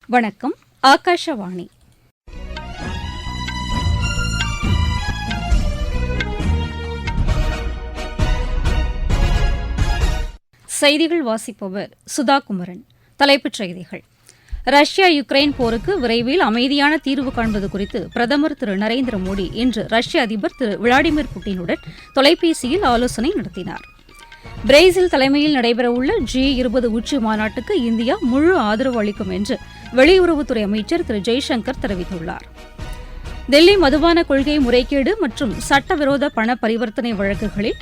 வணக்கம். ஆகாஷவாணி. செய்திகள் வாசிப்பவர் சுதா குமரன். தலைப்புச் செய்திகள்: ரஷ்யா யுக்ரைன் போருக்கு விரைவில் அமைதியான தீர்வு காண்பது குறித்து பிரதமர் திரு நரேந்திர மோடி இன்று ரஷ்ய அதிபர் திரு விளாடிமிர் புட்டினுடன் தொலைபேசியில் ஆலோசனை நடத்தினார். பிரேசில் தலைமையில் நடைபெறவுள்ள G20 உச்சி மாநாட்டுக்கு இந்தியா முழு ஆதரவு அளிக்கும் என்று வெளியுறவுத்துறை அமைச்சர் திரு ஜெய்சங்கர் தெரிவித்துள்ளார். தில்லி மதுபான கொள்கை முறைகேடு மற்றும் சட்டவிரோத பண பரிவர்த்தனை வழக்குகளில்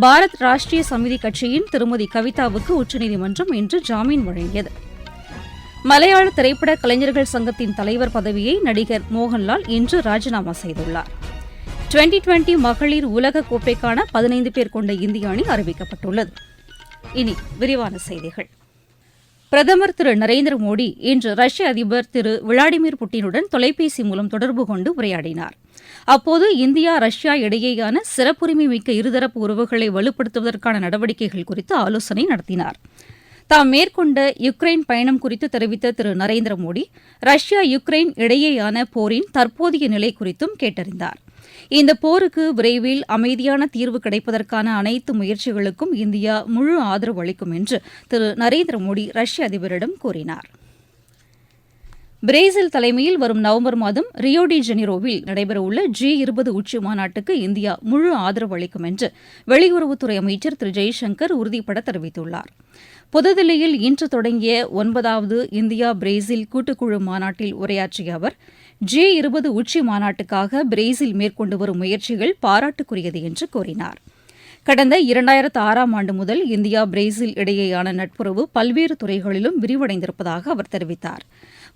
பாரத் ராஷ்டிரிய சமிதி கட்சியின் திருமதி கவிதாவுக்கு உச்சநீதிமன்றம் இன்று ஜாமீன் வழங்கியது. மலையாள திரைப்பட கலைஞர்கள் சங்கத்தின் தலைவர் பதவியை நடிகர் மோகன்லால் இன்று ராஜினாமா செய்துள்ளார். 2020 மகளிர் உலகக் கோப்பைக்கான 15 பேர் கொண்ட இந்திய அணி அறிவிக்கப்பட்டுள்ளது. இனி விரிவான செய்திகள். பிரதமர் திரு நரேந்திர மோடி இன்று ரஷ்ய அதிபர் திரு விளாடிமிர் புட்டினுடன் தொலைபேசி மூலம் தொடர்பு கொண்டு உரையாடினார். அப்போது இந்தியா ரஷ்யா இடையேயான சிறப்புரிமை மிக்க இருதரப்பு உறவுகளை வலுப்படுத்துவதற்கான நடவடிக்கைகள் குறித்து ஆலோசனை நடத்தினார். தாம் மேற்கொண்ட யுக்ரைன் பயணம் குறித்து தெரிவித்த திரு நரேந்திர மோடி ரஷ்யா யுக்ரைன் இடையேயான போரின் தற்போதைய நிலை குறித்தும் கேட்டறிந்தார். இந்த போருக்கு விரைவில் அமைதியான தீர்வு கிடைப்பதற்கான அனைத்து முயற்சிகளுக்கும் இந்தியா முழு ஆதரவு அளிக்கும் என்று திரு நரேந்திர மோடி ரஷ்ய அதிபரிடம் கூறினார். பிரேசில் தலைமையில் வரும் நவம்பர் மாதம் ரியோ டி ஜெனிரோவில் நடைபெறவுள்ள G20 உச்சி மாநாட்டுக்கு இந்தியா முழு ஆதரவு அளிக்கும் என்று வெளியுறவுத்துறை அமைச்சர் திரு ஜெய்சங்கர் உறுதிபட தெரிவித்துள்ளார். புதுதில்லியில் இன்று தொடங்கிய 9வது இந்தியா பிரேசில் கூட்டுக்குழு மாநாட்டில் உரையாற்றிய அவர் G20 உச்சி மாநாட்டுக்காக பிரேசில் மேற்கொண்டு வரும் முயற்சிகள் பாராட்டுக்குரியது என்று கூறினார். கடந்த 2006ஆம் ஆண்டு முதல் இந்தியா பிரேசில் இடையேயான நட்புறவு பல்வேறு துறைகளிலும் விரிவடைந்திருப்பதாக அவர் தெரிவித்தார்.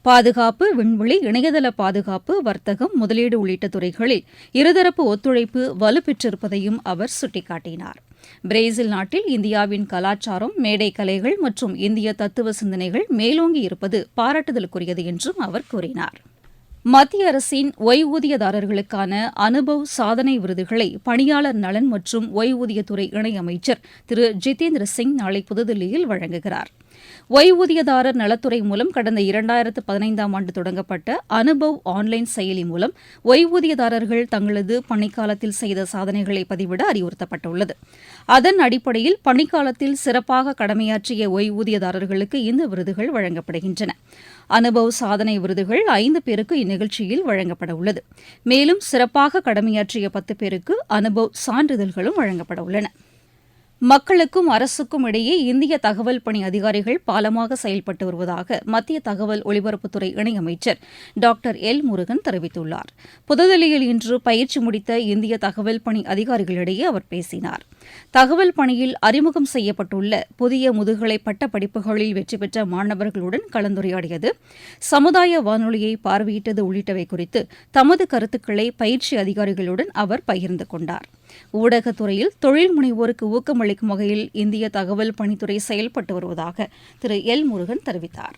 பாதுகாப்பு, விண்வெளி, இணையதள பாதுகாப்பு, வர்த்தகம், முதலீடு உள்ளிட்ட துறைகளில் இருதரப்பு ஒத்துழைப்பு வலுப்பெற்றிருப்பதையும் அவர் சுட்டிக்காட்டினார். பிரேசில் நாட்டில் இந்தியாவின் கலாச்சாரம், மேடை கலைகள் மற்றும் இந்திய தத்துவ சிந்தனைகள் மேலோங்கி இருப்பது பாராட்டுதலுக்குரியது என்றும் அவர் கூறினார். மத்திய அரசின் ஓய்வூதியதாரர்களுக்கான அனுபவ் சாதனை விருதுகளை பணியாளர் நலன் மற்றும் ஓய்வூதியத்துறை இணையமைச்சர் திரு ஜிதேந்திர சிங் நாளை புதுதில்லியில் வழங்குகிறார். ஓய்வூதியதாரர் நலத்துறை மூலம் கடந்த 2015ஆம் ஆண்டு தொடங்கப்பட்ட அனுபவ் ஆன்லைன் செயலி மூலம் ஓய்வூதியதாரர்கள் தங்களது பணிக்காலத்தில் செய்த சாதனைகளை பதிவிட அறிவுறுத்தப்பட்டுள்ளது. அதன் அடிப்படையில் பணிக்காலத்தில் சிறப்பாக கடமையாற்றிய ஓய்வூதியதாரர்களுக்கு இந்த விருதுகள் வழங்கப்படுகின்றன. அனுபவ் சாதனை விருதுகள் 5 பேருக்கு இந்நிகழ்ச்சியில் வழங்கப்பட உள்ளது. மேலும் சிறப்பாக கடமையாற்றிய 10 பேருக்கு அனுபவ் சான்றிதழ்களும் வழங்கப்பட உள்ளன. மக்களுக்கும் அரசுக்கும் இடையே இந்திய தகவல் பணி அதிகாரிகள் பாலமாக செயல்பட்டு வருவதாக மத்திய தகவல் ஒலிபரப்புத்துறை இணையமைச்சர் டாக்டர் எல் முருகன் தெரிவித்துள்ளார். புதுதில்லியில் இன்று பயிற்சி முடித்த இந்திய தகவல் பணி அதிகாரிகளிடையே அவர் பேசினார். தகவல் பணியில் அறிமுகம் செய்யப்பட்டுள்ள புதிய முதுகலை பட்ட படிப்புகளில் வெற்றி பெற்ற மாணவர்களுடன் கலந்துரையாடியது, சமுதாய வானொலியை பார்வையிட்டது உள்ளிட்டவை குறித்து தமது கருத்துக்களை பயிற்சி அதிகாரிகளுடன் அவர் பகிர்ந்து கொண்டார். ஊடகத்துறையில் தொழில் முனைவோருக்கு ஊக்கமளிக்கும் வகையில் இந்திய தகவல் பணித்துறை செயல்பட்டு வருவதாக திரு எல் முருகன் தெரிவித்தார்.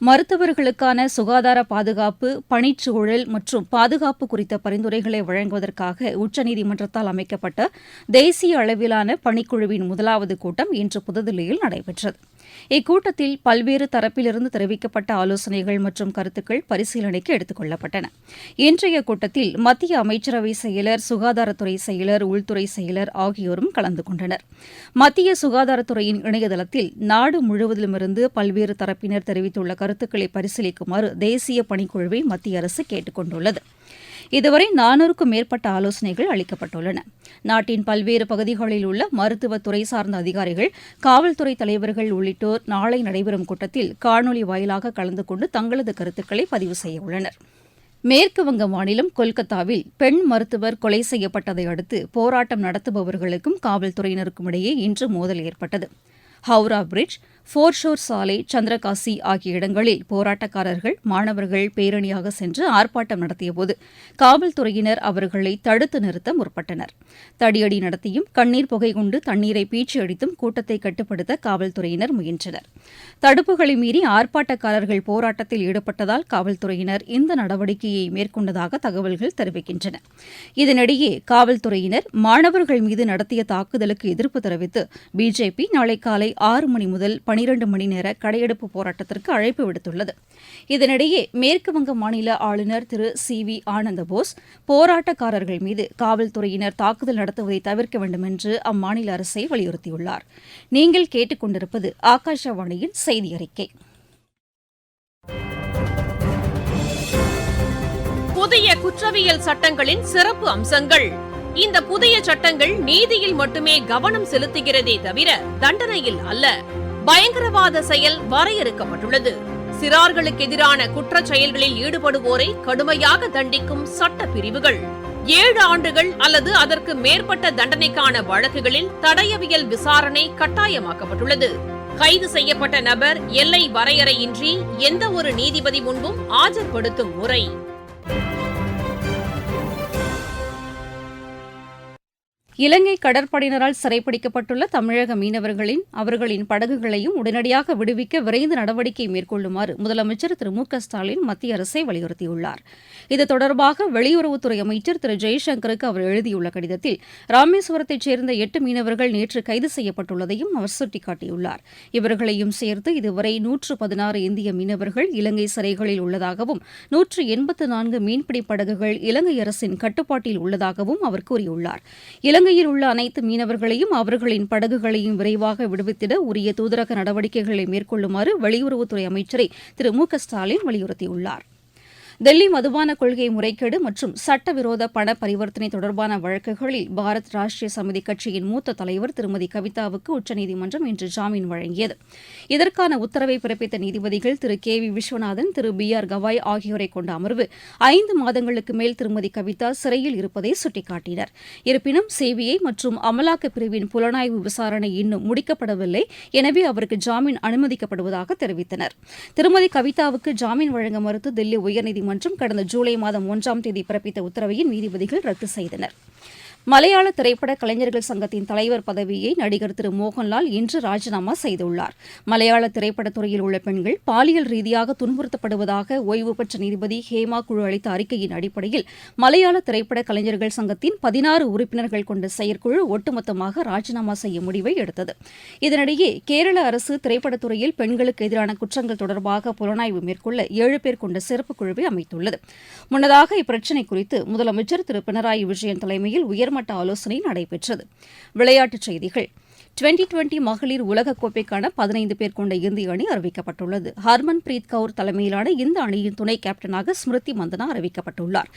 மருத்துவர்களுக்கான சுகாதார பாதுகாப்பு, பணிச்சூழல் மற்றும் பாதுகாப்பு குறித்த பரிந்துரைகளை வழங்குவதற்காக உச்சநீதிமன்றத்தால் அமைக்கப்பட்ட தேசிய அளவிலான பணிக்குழுவின் முதலாவது கூட்டம் இன்று புதுதில்லியில் நடைபெற்றது. இக்கூட்டத்தில் பல்வேறு தரப்பிலிருந்து தெரிவிக்கப்பட்ட ஆலோசனைகள் மற்றும் கருத்துக்கள் பரிசீலனைக்கு எடுத்துக் கொள்ளப்பட்டன. இன்றைய கூட்டத்தில் மத்திய அமைச்சரவை செயலர், சுகாதாரத்துறை செயலர், உள்துறை செயலர் ஆகியோரும் கலந்து கொண்டனர். மத்திய சுகாதாரத்துறையின் இணையதளத்தில் நாடு முழுவதிலுமிருந்து பல்வேறு தரப்பினர் தெரிவித்துள்ள கருத்துக்களை பரிசீலிக்குமாறு தேசிய பணிக்குழுவை மத்திய அரசு கேட்டுக் கொண்டுள்ளது. இதுவரை 400க்கும் மேற்பட்ட ஆலோசனைகள் அளிக்கப்பட்டுள்ளன. நாட்டின் பல்வேறு பகுதிகளில் உள்ள மருத்துவத்துறை சார்ந்த அதிகாரிகள், காவல்துறை தலைவர்கள் உள்ளிட்டோர் நாளை நடைபெறும் கூட்டத்தில் காணொலி வாயிலாக கலந்து கொண்டு தங்களது கருத்துக்களை பதிவு செய்ய உள்ளனர். மேற்குவங்க மாநிலம் கொல்கத்தாவில் பெண் மருத்துவர் கொலை செய்யப்பட்டதை அடுத்து போராட்டம் நடத்துபவர்களுக்கும் காவல்துறையினருக்கும் இடையே இன்று மோதல் ஏற்பட்டது. ஹவுரா பிரிட்ஜ், ஃபோர்ஷோர் சாலை, சந்திரகாசி ஆகிய இடங்களில் போராட்டக்காரர்கள், மாணவர்கள் பேரணியாக சென்று ஆர்ப்பாட்டம் நடத்தியபோது காவல்துறையினர் அவர்களை தடுத்து நிறுத்த முற்பட்டனர். தடியடி நடத்தியும், கண்ணீர் புகை கொண்டு தண்ணீரை பீச்சி அடித்தும் கூட்டத்தை கட்டுப்படுத்த காவல்துறையினர் முயன்றனர். தடுப்புகளை மீறி ஆர்ப்பாட்டக்காரர்கள் போராட்டத்தில் ஈடுபட்டதால் காவல்துறையினர் இந்த நடவடிக்கையை மேற்கொண்டதாக தகவல்கள் தெரிவிக்கின்றன. இதனிடையே காவல்துறையினர் மாணவர்கள் மீது நடத்திய தாக்குதலுக்கு எதிர்ப்பு தெரிவித்து பிஜேபி நாளை காலை 6 மணி முதல் பணி 12 மணி நேர கடையெடுப்பு போராட்டத்திற்கு அழைப்பு விடுத்துள்ளது. இதனிடையே மேற்குவங்க மாநில ஆளுநர் திரு சி.வி. ஆனந்தபோஸ் போராட்டக்காரர்கள் மீது காவல்துறையினர் தாக்குதல் நடத்துவதை தவிர்க்க வேண்டும் என்று அம்மாநில அரசை வலியுறுத்தியுள்ளார். நீங்கள் கேட்டுக் கொண்டிருப்பது ஆகாஷவாணியின் செய்தி அறிக்கை. புதிய குற்றவியல் சட்டங்களின் சிறப்பு அம்சங்கள். இந்த புதிய சட்டங்கள் நீதியில் மட்டுமே கவனம் செலுத்துகிறதே தவிர தண்டனையில் அல்ல. பயங்கரவாத செயல் வரையறுக்கப்பட்டுள்ளது. சிறார்களுக்கு எதிரான குற்றச் செயல்களில் ஈடுபடுவோரை கடுமையாக தண்டிக்கும் சட்ட பிரிவுகள். 7 ஆண்டுகள் அல்லது அதற்கு மேற்பட்ட தண்டனைக்கான வழக்குகளில் தடயவியல் விசாரணை கட்டாயமாக்கப்பட்டுள்ளது. கைது செய்யப்பட்ட நபர் எல்லை வரையறையின்றி எந்த ஒரு நீதிபதி முன்பும் ஆஜர்படுத்தும் முறை. இலங்கை கடற்படையினரால் சிறைப்பிடிக்கப்பட்டுள்ள தமிழக மீனவர்களின் அவர்களின் படகுகளையும் உடனடியாக விடுவிக்க விரைந்து நடவடிக்கை மேற்கொள்ளுமாறு முதலமைச்சர் திரு மு க ஸ்டாலின் மத்திய அரசை வலியுறுத்தியுள்ளார். இது தொடர்பாக வெளியுறவுத்துறை அமைச்சர் திரு ஜெய்சங்கருக்கு அவர் எழுதியுள்ள கடிதத்தில் ராமேஸ்வரத்தைச் சேர்ந்த 8 மீனவர்கள் நேற்று கைது செய்யப்பட்டுள்ளதையும் அவர் சுட்டிக்காட்டியுள்ளார். இவர்களையும் சேர்த்து இதுவரை 116 இந்திய மீனவர்கள் இலங்கை சிறைகளில் உள்ளதாகவும் 184 மீன்பிடி படகுகள் இலங்கை அரசின் கட்டுப்பாட்டில் உள்ளதாகவும் அவர் கூறியுள்ளார். இலங்கையில் உள்ள அனைத்து மீனவர்களையும் அவர்களின் படகுகளையும் விரைவாக விடுவித்திட உரிய தூதரக நடவடிக்கைகளை மேற்கொள்ளுமாறு வெளியுறவுத்துறை அமைச்சரை திரு மு க ஸ்டாலின் வலியுறுத்தியுள்ளார். தில்லி மதுபான கொள்கை முறைகேடு மற்றும் சட்டவிரோத பண பரிவர்த்தனை தொடர்பான வழக்குகளில் பாரத் ராஷ்டிரிய சமிதி கட்சியின் மூத்த தலைவர் திருமதி கவிதாவுக்கு உச்சநீதிமன்றம் இன்று ஜாமீன் வழங்கியது. இதற்கான உத்தரவை பிறப்பித்த நீதிபதிகள் திரு கே வி விஸ்வநாதன், திரு பி ஆர் கவாய் ஆகியோரை கொண்ட அமர்வு 5 மாதங்களுக்கு மேல் திருமதி கவிதா சிறையில் இருப்பதை சுட்டிக்காட்டினர். இருப்பினும் சிபிஐ மற்றும் அமலாக்கப் பிரிவின் புலனாய்வு விசாரணை இன்னும் முடிக்கப்படவில்லை, எனவே அவருக்கு ஜாமீன் அனுமதிக்கப்படுவதாக தெரிவித்தனர். திருமதி கவிதாவுக்கு ஜாமீன் வழங்க மறுத்து தில்லி உயர்நீதிமன்றம் கடந்த ஜூலை மாதம் 1ஆம் தேதி பிறப்பித்த உத்தரவையும் நீதிபதிகள் ரத்து செய்தனர். மலையாள திரைப்பட கலைஞர்கள் சங்கத்தின் தலைவர் பதவியை நடிகர் திரு மோகன்லால் இன்று ராஜினாமா செய்துள்ளார். மலையாள திரைப்படத்துறையில் உள்ள பெண்கள் பாலியல் ரீதியாக துன்புறுத்தப்படுவதாக ஓய்வு பெற்ற நீதிபதி ஹேமா குழு அளித்த அறிக்கையின் அடிப்படையில் மலையாள திரைப்பட கலைஞர்கள் சங்கத்தின் 16 உறுப்பினர்கள் கொண்ட செயற்குழு ஒட்டுமொத்தமாக ராஜினாமா செய்ய முடிவை எடுத்தது. இதனிடையே கேரள அரசு திரைப்படத்துறையில் பெண்களுக்கு எதிரான குற்றங்கள் தொடர்பாக புலனாய்வு மேற்கொள்ள 7 பேர் கொண்ட சிறப்பு குழுவை அமைத்துள்ளது. முன்னதாக இப்பிரச்சினை குறித்து முதலமைச்சர் திரு பினராயி விஜயன் தலைமையில் உயர்மட்ட ஆலோசனை நடைபெற்றது. விளையாட்டுச் செய்திகள். 2020 மகளிர் உலகக்கோப்பைக்கான 15 பேர் கொண்ட இந்திய அணி அறிவிக்கப்பட்டுள்ளது. ஹர்மன் பிரீத் கவுர் தலைமையிலான இந்த அணியின் துணை கேப்டனாக ஸ்மிருதி மந்தனா அறிவிக்கப்பட்டுள்ளார்.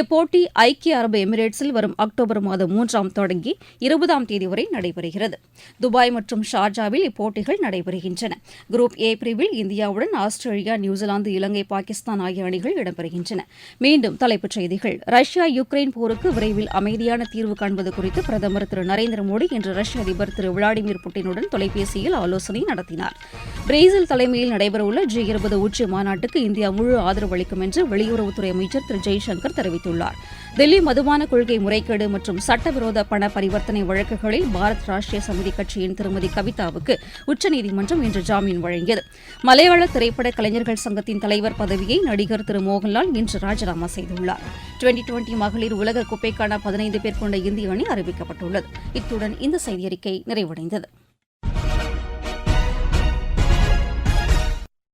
இப்போட்டி ஐக்கிய அரபு எமிரேட்ஸில் வரும் அக்டோபர் மாதம் 3ஆம் தொடங்கி 20ஆம் தேதி வரை நடைபெறுகிறது. துபாய் மற்றும் ஷார்ஜாவில் இப்போட்டிகள் நடைபெறுகின்றன. குரூப் ஏ பிரிவில் இந்தியாவுடன் ஆஸ்திரேலியா, நியூசிலாந்து, இலங்கை, பாகிஸ்தான் ஆகிய அணிகள் இடம்பெறுகின்றன. மீண்டும் தலைப்புச் செய்திகள். ரஷ்யா யுக்ரைன் போருக்கு விரைவில் அமைதியான தீர்வு காண்பது குறித்து பிரதமர் திரு நரேந்திர மோடி இன்று ரஷ்ய அதிபர் திரு விளாடிமிர் புட்டினுடன் தொலைபேசியில் ஆலோசனை நடத்தினார். பிரேசில் தலைமையில் நடைபெறவுள்ள G20 உச்சி மாநாட்டுக்கு இந்தியா முழு ஆதரவு அளிக்கும் என்று வெளியுறவுத்துறை அமைச்சர் திரு ஜெய்சங்கர் தெரிவித்துள்ளார். தில்லி மதுபான கொள்கை முறைகேடு மற்றும் சட்டவிரோத பண பரிவர்த்தனை வழக்குகளில் பாரத் ராஷ்டிரிய சமிதி கட்சியின் திருமதி கவிதாவுக்கு உச்சநீதிமன்றம் இன்று ஜாமீன் வழங்கியது. மலையாள திரைப்பட கலைஞர்கள் சங்கத்தின் தலைவர் பதவியை நடிகர் திரு மோகன்லால் இன்று ராஜினாமா செய்துள்ளார். 2020 மகளிர் உலகக்கோப்பைக்கான 15 பேர் கொண்ட இந்திய அணி அறிவிக்கப்பட்டுள்ளது. இத்துடன் இந்த செய்தியறிக்கை நிறைவடைந்தது.